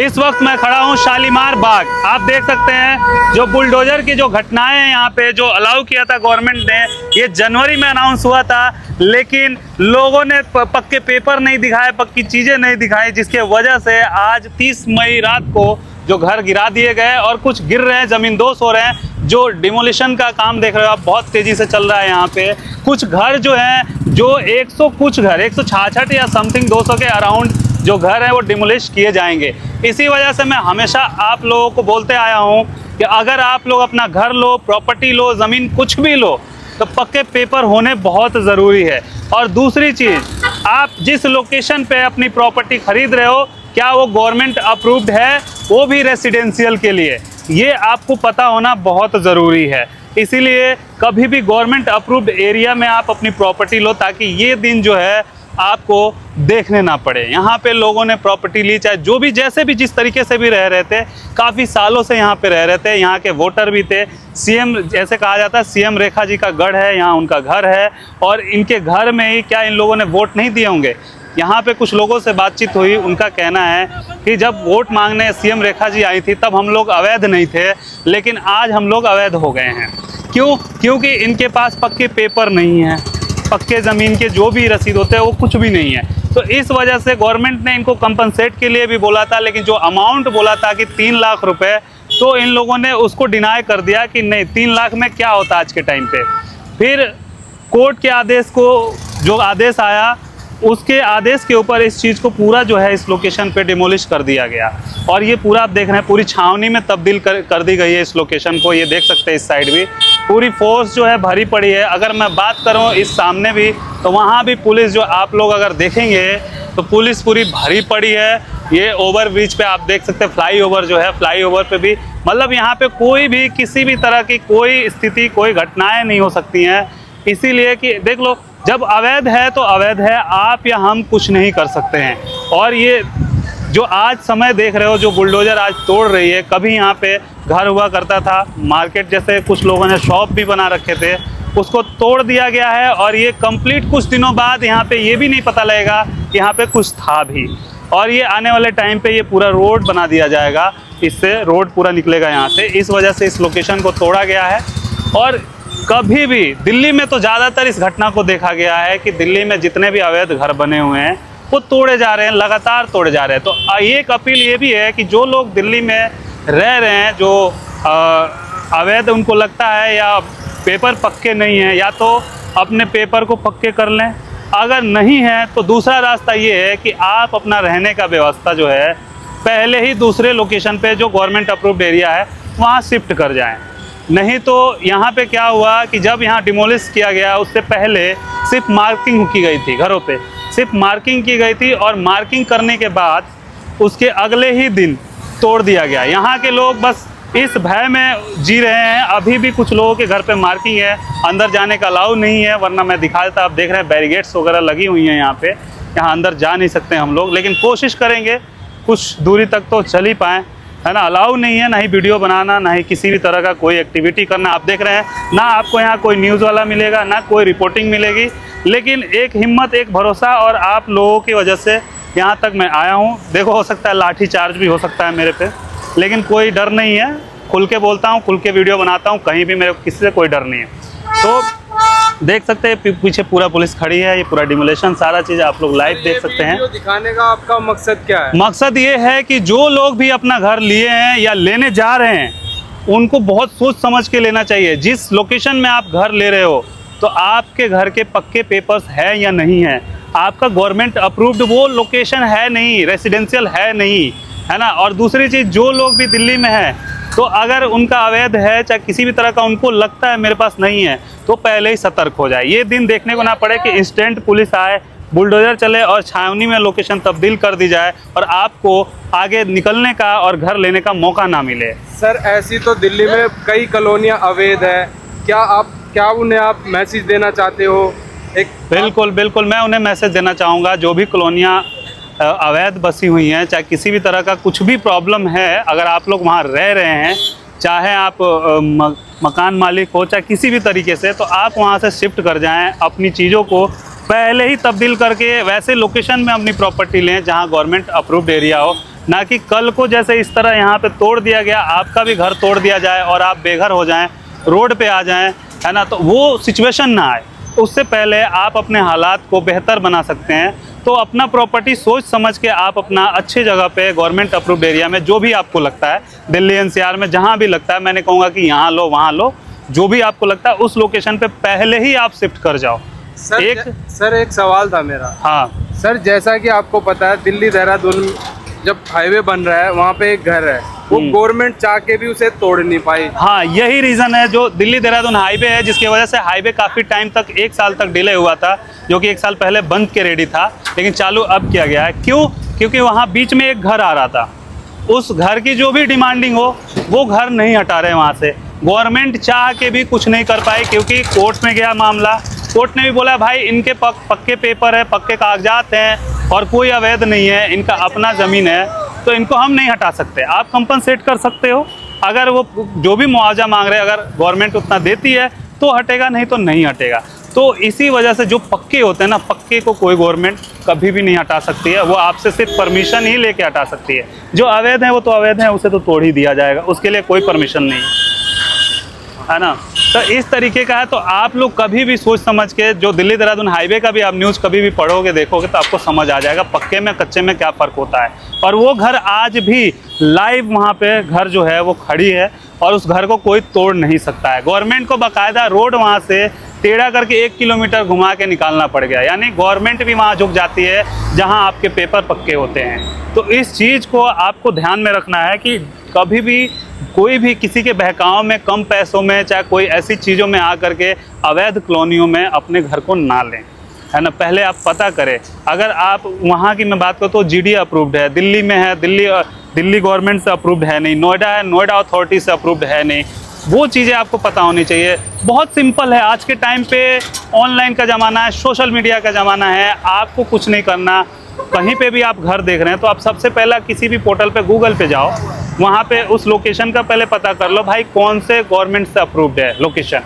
इस वक्त मैं खड़ा हूं शालीमार बाग। आप देख सकते हैं जो बुलडोजर की जो घटनाएं हैं यहाँ पे, जो अलाउ किया था गवर्नमेंट ने, ये जनवरी में अनाउंस हुआ था, लेकिन लोगों ने पक्के पेपर नहीं दिखाए, पक्की चीज़ें नहीं दिखाई, जिसके वजह से आज 30 मई रात को जो घर गिरा दिए गए और कुछ गिर रहे हैं, ज़मींदोज़ हो रहे हैं। जो डिमोलिशन का काम देख रहे हो आप, बहुत तेज़ी से चल रहा है यहाँ पे। कुछ घर जो हैं, जो 100 कुछ घर 166 या समथिंग 200 के अराउंड जो घर है वो डिमोलिश किए जाएंगे। इसी वजह से मैं हमेशा आप लोगों को बोलते आया हूँ कि अगर आप लोग अपना घर लो, प्रॉपर्टी लो, ज़मीन कुछ भी लो, तो पक्के पेपर होने बहुत ज़रूरी है। और दूसरी चीज़, आप जिस लोकेशन पे अपनी प्रॉपर्टी खरीद रहे हो, क्या वो गवर्नमेंट अप्रूव्ड है, वो भी रेसिडेंशियल के लिए, ये आपको पता होना बहुत ज़रूरी है। इसीलिए कभी भी गवर्नमेंट अप्रूव्ड एरिया में आप अपनी प्रॉपर्टी लो, ताकि ये दिन जो है आपको देखने ना पड़े। यहाँ पे लोगों ने प्रॉपर्टी ली, चाहे जो भी जैसे भी जिस तरीके से भी रह रहे थे, काफ़ी सालों से यहाँ पे रह रहे थे, यहाँ के वोटर भी थे। सीएम जैसे कहा जाता है, सीएम रेखा जी का गढ़ है, यहाँ उनका घर है, और इनके घर में ही क्या इन लोगों ने वोट नहीं दिए होंगे। यहाँ पे कुछ लोगों से बातचीत हुई, उनका कहना है कि जब वोट मांगने सीएम रेखा जी आई थी तब हम लोग अवैध नहीं थे, लेकिन आज हम लोग अवैध हो गए हैं। क्यों? क्योंकि इनके पास पक्के पेपर नहीं हैं, पक्के ज़मीन के जो भी रसीद होते हैं वो कुछ भी नहीं है। तो इस वजह से गवर्नमेंट ने इनको कंपनसेट के लिए भी बोला था, लेकिन जो अमाउंट बोला था कि 3 लाख रुपए, तो इन लोगों ने उसको डिनाई कर दिया कि नहीं, 3 लाख में क्या होता आज के टाइम पे। फिर कोर्ट के आदेश को, जो आदेश आया, उसके आदेश के ऊपर इस चीज़ को पूरा जो है इस लोकेशन पे डिमोलिश कर दिया गया। और ये पूरा आप देख रहे हैं, पूरी छावनी में तब्दील कर दी गई है इस लोकेशन को। ये देख सकते हैं इस साइड भी पूरी फोर्स जो है भरी पड़ी है। अगर मैं बात करूं इस सामने भी, तो वहाँ भी पुलिस, जो आप लोग अगर देखेंगे तो पुलिस पूरी भरी पड़ी है। ये ओवर ब्रिज पे आप देख सकते हैं, फ्लाईओवर जो है, फ्लाईओवर पे भी, मतलब यहाँ पे कोई भी किसी भी तरह की कोई स्थिति, कोई घटनाएं नहीं हो सकती हैं। इसीलिए कि देख लो, जब अवैध है तो अवैध है, आप या हम कुछ नहीं कर सकते हैं। और ये जो आज समय देख रहे हो, जो बुलडोजर आज तोड़ रही है, कभी यहाँ पे घर हुआ करता था, मार्केट जैसे कुछ लोगों ने शॉप भी बना रखे थे, उसको तोड़ दिया गया है। और ये कंप्लीट कुछ दिनों बाद यहाँ पे ये भी नहीं पता लगेगा कि यहाँ पे कुछ था भी। और ये आने वाले टाइम पे ये पूरा रोड बना दिया जाएगा, इससे रोड पूरा निकलेगा यहाँ से। इस वजह से इस लोकेशन को तोड़ा गया है। और कभी भी दिल्ली में तो ज़्यादातर इस घटना को देखा गया है कि दिल्ली में जितने भी अवैध घर बने हुए हैं वो तोड़े जा रहे हैं, लगातार तोड़े जा रहे हैं। तो एक अपील ये भी है कि जो लोग दिल्ली में रह रहे हैं, जो अवैध उनको लगता है या पेपर पक्के नहीं हैं, या तो अपने पेपर को पक्के कर लें। अगर नहीं है तो दूसरा रास्ता ये है कि आप अपना रहने का व्यवस्था जो है पहले ही दूसरे लोकेशन पे, जो गवर्नमेंट अप्रूव्ड एरिया है, वहाँ शिफ्ट कर जाएं। नहीं तो यहाँ पे क्या हुआ कि जब यहाँ डिमोलिश किया गया, उससे पहले सिर्फ मार्किंग की गई थी, घरों पे सिर्फ मार्किंग की गई थी, और मार्किंग करने के बाद उसके अगले ही दिन तोड़ दिया गया। यहाँ के लोग बस इस भय में जी रहे हैं। अभी भी कुछ लोगों के घर पे मार्किंग है, अंदर जाने का अलाउ नहीं है, वरना मैं दिखा देता। आप देख रहे हैं बैरिगेट्स वगैरह लगी हुई हैं यहाँ पे, यहाँ अंदर जा नहीं सकते हम लोग, लेकिन कोशिश करेंगे कुछ दूरी तक तो चल ही पाएँ, है ना। अलाउ नहीं है, ना ही वीडियो बनाना, ना ही किसी भी तरह का कोई एक्टिविटी करना। आप देख रहे हैं ना, आपको यहाँ कोई न्यूज़ वाला मिलेगा, ना कोई रिपोर्टिंग मिलेगी, लेकिन एक हिम्मत, एक भरोसा, और आप लोगों की वजह से यहाँ तक मैं आया हूँ। देखो, हो सकता है लाठी चार्ज भी हो सकता है मेरे पे, लेकिन कोई डर नहीं है। खुल के बोलता हूँ, खुल के वीडियो बनाता हूँ, कहीं भी मेरे को किसी से कोई डर नहीं है। तो देख सकते हैं पीछे पूरा पुलिस खड़ी है, ये पूरा डिमोलेशन, सारा चीज़ आप लोग लाइव देख सकते हैं। दिखाने का आपका मकसद क्या है? मकसद ये है कि जो लोग भी अपना घर लिए हैं या लेने जा रहे हैं, उनको बहुत सोच समझ के लेना चाहिए। जिस लोकेशन में आप घर ले रहे हो, तो आपके घर के पक्के पेपर्स है या नहीं है, आपका गवर्नमेंट अप्रूव्ड वो लोकेशन है नहीं, रेसिडेंशियल है नहीं, है ना। और दूसरी चीज़, जो लोग भी दिल्ली में हैं, तो अगर उनका अवैध है, चाहे किसी भी तरह का उनको लगता है मेरे पास नहीं है, तो पहले ही सतर्क हो जाए। ये दिन देखने को ना पड़े कि इंस्टेंट पुलिस आए, बुलडोजर चले और छावनी में लोकेशन तब्दील कर दी जाए, और आपको आगे निकलने का और घर लेने का मौका ना मिले। सर, ऐसी तो दिल्ली में कई कॉलोनियाँ अवैध है, क्या उन्हें आप मैसेज देना चाहते हो? बिल्कुल बिल्कुल, मैं उन्हें मैसेज देना चाहूँगा। जो भी कॉलोनियाँ अवैध बसी हुई हैं, चाहे किसी भी तरह का कुछ भी प्रॉब्लम है, अगर आप लोग वहाँ रह रहे हैं, चाहे आप मकान मालिक हो, चाहे किसी भी तरीके से, तो आप वहाँ से शिफ्ट कर जाएं। अपनी चीज़ों को पहले ही तब्दील करके वैसे लोकेशन में अपनी प्रॉपर्टी लें जहाँ गवर्नमेंट अप्रूव्ड एरिया हो। ना कि कल को जैसे इस तरह यहाँ पे तोड़ दिया गया, आपका भी घर तोड़ दिया जाए और आप बेघर हो जाएं, रोड पे आ जाएं, है ना, तो वो सिचुएशन ना आए। उससे पहले आप अपने हालात को बेहतर बना सकते हैं। तो अपना प्रॉपर्टी सोच समझ के आप अपना अच्छी जगह पे गवर्नमेंट अप्रूव्ड एरिया में, जो भी आपको लगता है, दिल्ली एनसीआर में जहाँ भी लगता है, मैंने कहूँगा कि यहाँ लो वहाँ लो, जो भी आपको लगता है उस लोकेशन पे पहले ही आप शिफ्ट कर जाओ। सर एक सवाल था मेरा। हाँ सर, जैसा कि आपको पता है, दिल्ली देहरादून जब हाईवे बन रहा है, वहाँ पे एक घर है, वो गवर्नमेंट चाह के भी उसे तोड़ नहीं पाई। हाँ, यही रीज़न है, जो दिल्ली देहरादून हाईवे है, जिसकी वजह से हाईवे काफ़ी टाइम तक, 1 साल तक डिले हुआ था, जो कि 1 साल पहले बंद के रेडी था, लेकिन चालू अब किया गया है। क्यों? क्योंकि वहाँ बीच में एक घर आ रहा था, उस घर की जो भी डिमांडिंग हो वो घर नहीं हटा रहे वहाँ से। गवर्नमेंट चाह के भी कुछ नहीं कर पाई, क्योंकि कोर्ट में गया मामला, कोर्ट ने भी बोला भाई इनके पक्के पेपर है, पक्के कागजात हैं और कोई अवैध नहीं है, इनका अपना ज़मीन है, तो इनको हम नहीं हटा सकते। आप कंपनसेट कर सकते हो, अगर वो जो भी मुआवजा मांग रहे हैं अगर गवर्नमेंट उतना देती है तो हटेगा, नहीं तो नहीं हटेगा। तो इसी वजह से जो पक्के होते हैं ना, पक्के को कोई गवर्नमेंट कभी भी नहीं हटा सकती है, वो आपसे सिर्फ परमिशन ही लेके हटा सकती है। जो अवैध है वो तो अवैध है, उसे तो तोड़ ही दिया जाएगा, उसके लिए कोई परमिशन नहीं है ना। तो इस तरीके का है। तो आप लोग कभी भी सोच समझ के, जो दिल्ली देहरादून हाईवे का भी आप न्यूज़ कभी भी पढ़ोगे देखोगे तो आपको समझ आ जाएगा पक्के में कच्चे में क्या फ़र्क होता है। और वो घर आज भी लाइव वहाँ पे घर जो है वो खड़ी है और उस घर को कोई तोड़ नहीं सकता है। गवर्नमेंट को बाकायदा रोड वहाँ से टेढ़ा करके 1 किलोमीटर घुमा के निकालना पड़ गया, यानी गवर्नमेंट भी वहाँ झुक जाती है जहाँ आपके पेपर पक्के होते हैं। तो इस चीज़ को आपको ध्यान में रखना है कि कभी भी कोई भी किसी के बहकाव में, कम पैसों में, चाहे कोई ऐसी चीज़ों में आ करके अवैध कॉलोनियों में अपने घर को ना लें, है ना। पहले आप पता करें। अगर आप वहाँ की मैं बात करूँ तो जीडी अप्रूव्ड है, दिल्ली में है, दिल्ली गवर्नमेंट से अप्रूव्ड है नहीं, नोएडा है, नोएडा अथॉरिटी से अप्रूव्ड है नहीं, वो चीज़ें आपको पता होनी चाहिए। बहुत सिंपल है, आज के टाइम पे ऑनलाइन का ज़माना है, सोशल मीडिया का ज़माना है, आपको कुछ नहीं करना। कहीं पे भी आप घर देख रहे हैं तो आप सबसे पहला किसी भी पोर्टल पे, गूगल पे जाओ, वहाँ पे उस लोकेशन का पहले पता कर लो भाई कौन से गवर्नमेंट से अप्रूव्ड है लोकेशन,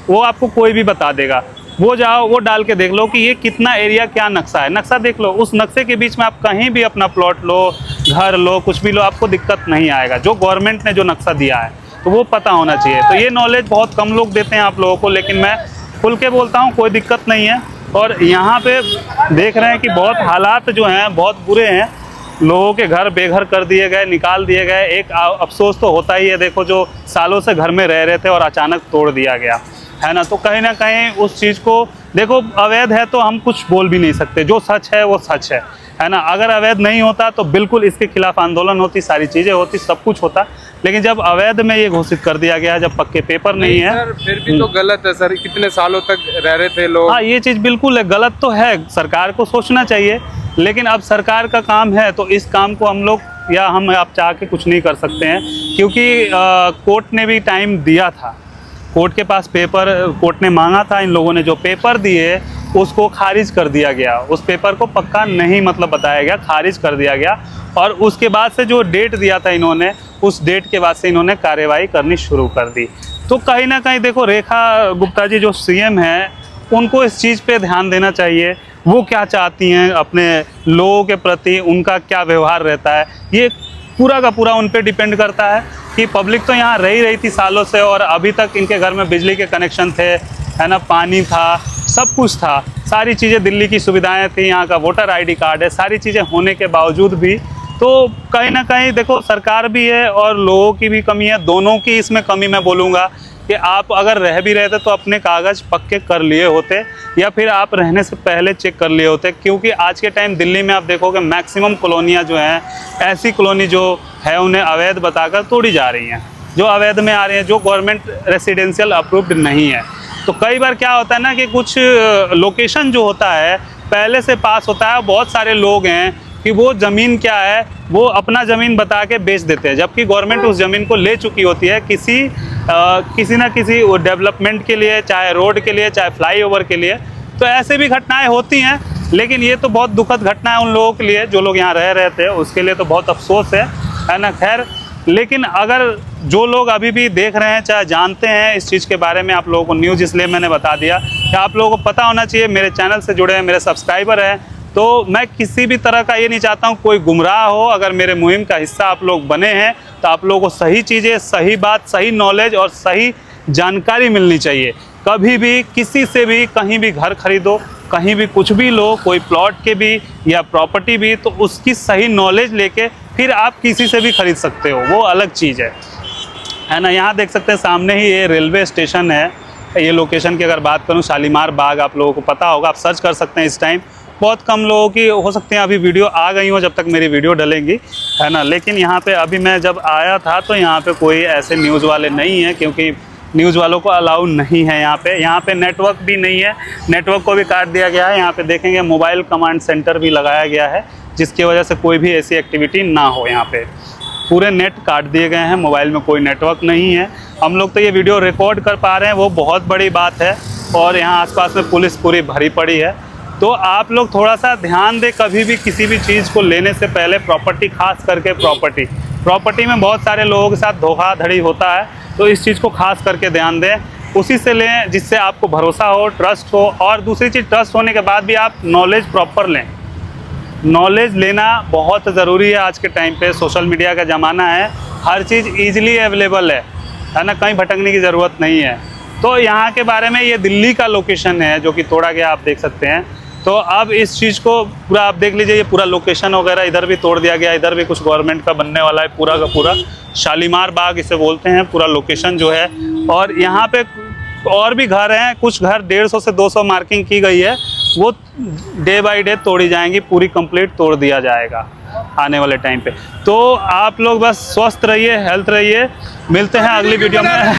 वो आपको कोई भी बता देगा। वो जाओ, वो डाल के देख लो कि ये कितना एरिया, क्या नक्शा है, नक्शा देख लो। उस नक्शे के बीच में आप कहीं भी अपना प्लॉट लो, घर लो, कुछ भी लो, आपको दिक्कत नहीं आएगा। जो गवर्नमेंट ने जो नक्शा दिया है तो वो पता होना चाहिए। तो ये नॉलेज बहुत कम लोग देते हैं आप लोगों को, लेकिन मैं खुल के बोलता हूँ, कोई दिक्कत नहीं है। और यहाँ पे देख रहे हैं कि बहुत हालात जो हैं बहुत बुरे हैं, लोगों के घर बेघर कर दिए गए, निकाल दिए गए। एक अफसोस तो होता ही है, देखो जो सालों से घर में रह रहे थे और अचानक तोड़ दिया गया, है ना। तो कहीं ना कहीं उस चीज़ को देखो, अवैध है तो हम कुछ बोल भी नहीं सकते, जो सच है वो सच है ना। अगर अवैध नहीं होता तो बिल्कुल इसके खिलाफ आंदोलन होती, सारी चीज़ें होती, सब कुछ होता। लेकिन जब अवैध में ये घोषित कर दिया गया, जब पक्के पेपर नहीं है, सर फिर भी तो गलत है सर, कितने सालों तक रह रहे थे लोग। हाँ, ये चीज़ बिल्कुल है, गलत तो है, सरकार को सोचना चाहिए। लेकिन अब सरकार का काम है तो इस काम को हम लोग या हम आप चाह के कुछ नहीं कर सकते हैं, क्योंकि कोर्ट ने भी टाइम दिया था, कोर्ट के पास पेपर कोर्ट ने मांगा था। इन लोगों ने जो पेपर दिए उसको खारिज कर दिया गया, उस पेपर को पक्का नहीं मतलब बताया गया, खारिज कर दिया गया। और उसके बाद से जो डेट दिया था इन्होंने, उस डेट के बाद से इन्होंने कार्रवाई करनी शुरू कर दी। तो कहीं ना कहीं देखो, रेखा गुप्ता जी जो सीएम हैं, उनको इस चीज़ पे ध्यान देना चाहिए। वो क्या चाहती हैं अपने लोगों के प्रति, उनका क्या व्यवहार रहता है, ये पूरा का पूरा उन पे डिपेंड करता है। कि पब्लिक तो यहाँ रह ही रही थी सालों से, और अभी तक इनके घर में बिजली के कनेक्शन थे, है ना, पानी था, सब कुछ था, सारी चीज़ें दिल्ली की सुविधाएं थी, यहाँ का वोटर आईडी कार्ड है, सारी चीज़ें होने के बावजूद भी तो कहीं ना कहीं देखो सरकार भी है और लोगों की भी कमी है, दोनों की इसमें कमी मैं बोलूँगा। कि आप अगर रह भी रहे थे तो अपने कागज़ पक्के कर लिए होते, या फिर आप रहने से पहले चेक कर लिए होते। क्योंकि आज के टाइम दिल्ली में आप देखोगे मैक्सिमम कॉलोनियाँ जो हैं, ऐसी कॉलोनी जो है उन्हें अवैध बताकर तोड़ी जा रही हैं, जो अवैध में आ रही हैं, जो गवर्नमेंट रेसिडेंशियल अप्रूव्ड नहीं है। तो कई बार क्या होता है ना कि कुछ लोकेशन जो होता है पहले से पास होता है, बहुत सारे लोग हैं कि वो ज़मीन क्या है, वो अपना ज़मीन बता के बेच देते हैं, जबकि गवर्नमेंट उस ज़मीन को ले चुकी होती है किसी ना किसी डेवलपमेंट के लिए, चाहे रोड के लिए, चाहे फ्लाईओवर के लिए। तो ऐसे भी घटनाएं होती हैं, लेकिन ये तो बहुत दुखद घटना है उन लोगों के लिए जो लोग यहाँ रह रहे थे, उसके लिए तो बहुत अफसोस है ना। खैर, लेकिन अगर जो लोग अभी भी देख रहे हैं, चाहे जानते हैं इस चीज़ के बारे में, आप लोगों को न्यूज़ इसलिए मैंने बता दिया कि आप लोगों को पता होना चाहिए, मेरे चैनल से जुड़े हैं, मेरे सब्सक्राइबर हैं, तो मैं किसी भी तरह का ये नहीं चाहता हूँ कोई गुमराह हो। अगर मेरे मुहिम का हिस्सा आप लोग बने हैं तो आप लोगों को सही चीज़ें, सही बात, सही नॉलेज और सही जानकारी मिलनी चाहिए। कभी भी किसी से भी कहीं भी घर खरीदो, कहीं भी कुछ भी लो, कोई प्लॉट के भी या प्रॉपर्टी भी, तो उसकी सही नॉलेज लेके फिर आप किसी से भी खरीद सकते हो, वो अलग चीज़ है ना। यहाँ देख सकते हैं सामने ही ये रेलवे स्टेशन है। ये लोकेशन की अगर बात करूँ, शालीमार बाग आप लोगों को पता होगा, आप सर्च कर सकते हैं। इस टाइम बहुत कम लोगों की हो सकते हैं अभी वीडियो आ गई हो जब तक मेरी वीडियो डलेंगी, है ना। लेकिन यहाँ पे अभी मैं जब आया था तो यहाँ पे कोई ऐसे न्यूज़ वाले नहीं हैं, क्योंकि न्यूज़ वालों को अलाउ नहीं है यहाँ पे नेटवर्क भी नहीं है, नेटवर्क को भी काट दिया गया है। यहाँ पे देखेंगे मोबाइल कमांड सेंटर भी लगाया गया है, जिसकी वजह से कोई भी ऐसी एक्टिविटी ना हो। यहाँ पे पूरे नेट काट दिए गए हैं, मोबाइल में कोई नेटवर्क नहीं है। हम लोग तो ये वीडियो रिकॉर्ड कर पा रहे हैं, वो बहुत बड़ी बात है। और यहाँ आसपास में पुलिस पूरी भरी पड़ी है। तो आप लोग थोड़ा सा ध्यान दें, कभी भी किसी भी चीज़ को लेने से पहले प्रॉपर्टी, खास करके प्रॉपर्टी में बहुत सारे लोगों के साथ धोखाधड़ी होता है, तो इस चीज़ को खास करके ध्यान दें। उसी से लें जिससे आपको भरोसा हो, ट्रस्ट हो। और दूसरी चीज़, ट्रस्ट होने के बाद भी आप नॉलेज प्रॉपर लें। नॉलेज लेना बहुत ज़रूरी है आज के टाइम पे। सोशल मीडिया का ज़माना है, हर चीज़ ईजिली अवेलेबल है ना, कहीं भटकने की ज़रूरत नहीं है। तो यहाँ के बारे में, ये दिल्ली का लोकेशन है जो कि तोड़ा गया, आप देख सकते हैं। तो अब इस चीज़ को पूरा आप देख लीजिए, ये पूरा लोकेशन वगैरह इधर भी तोड़ दिया गया, इधर भी कुछ गवर्नमेंट का बनने वाला है। पूरा का पूरा शालीमार बाग इसे बोलते हैं, पूरा लोकेशन जो है। और यहाँ पे और भी घर हैं, कुछ घर 150 से 200 मार्किंग की गई है, वो डे बाय डे तोड़ी जाएंगी, पूरी कंप्लीट तोड़ दिया जाएगा आने वाले टाइम पे। तो आप लोग बस स्वस्थ रहिए, हेल्थ रहिए। मिलते हैं अगली वीडियो में।